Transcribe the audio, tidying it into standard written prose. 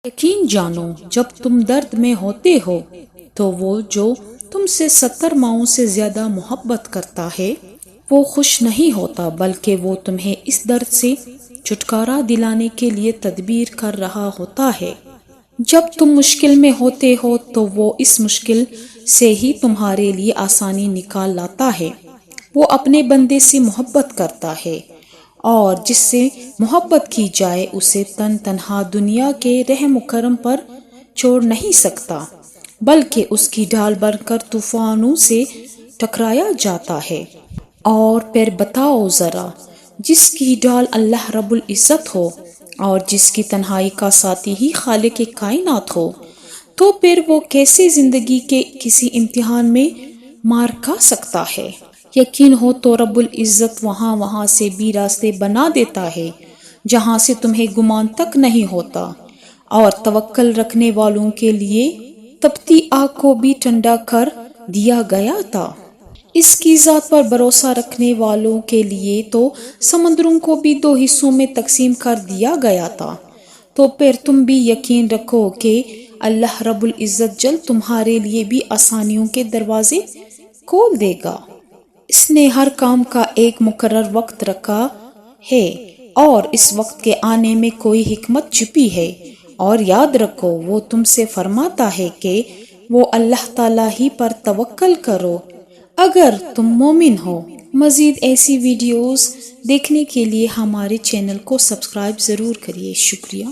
یقین جانو جب تم درد میں ہوتے ہو تو وہ جو تم سے 70 ماؤں سے زیادہ محبت کرتا ہے وہ خوش نہیں ہوتا، بلکہ وہ تمہیں اس درد سے چھٹکارا دلانے کے لیے تدبیر کر رہا ہوتا ہے۔ جب تم مشکل میں ہوتے ہو تو وہ اس مشکل سے ہی تمہارے لیے آسانی نکال لاتا ہے۔ وہ اپنے بندے سے محبت کرتا ہے، اور جس سے محبت کی جائے اسے تنہا دنیا کے رحم و کرم پر چھوڑ نہیں سکتا، بلکہ اس کی ڈھال بن کر طوفانوں سے ٹکرایا جاتا ہے۔ اور پھر بتاؤ ذرا، جس کی ڈھال اللہ رب العزت ہو اور جس کی تنہائی کا ساتھی ہی خالق کائنات ہو، تو پھر وہ کیسے زندگی کے کسی امتحان میں مار کھا سکتا ہے؟ یقین ہو تو رب العزت وہاں سے بھی راستے بنا دیتا ہے جہاں سے تمہیں گمان تک نہیں ہوتا، اور توکل رکھنے والوں کے لیے تپتی آگ کو بھی ٹھنڈا کر دیا گیا تھا۔ اس کی ذات پر بھروسہ رکھنے والوں کے لیے تو سمندروں کو بھی 2 حصوں میں تقسیم کر دیا گیا تھا۔ تو پھر تم بھی یقین رکھو کہ اللہ رب العزت جلد تمہارے لیے بھی آسانیوں کے دروازے کھول دے گا۔ اس نے ہر کام کا ایک مقرر وقت رکھا ہے، اور اس وقت کے آنے میں کوئی حکمت چھپی ہے۔ اور یاد رکھو وہ تم سے فرماتا ہے کہ وہ اللہ تعالیٰ ہی پر توکل کرو اگر تم مومن ہو۔ مزید ایسی ویڈیوز دیکھنے کے لیے ہمارے چینل کو سبسکرائب ضرور کریے۔ شکریہ۔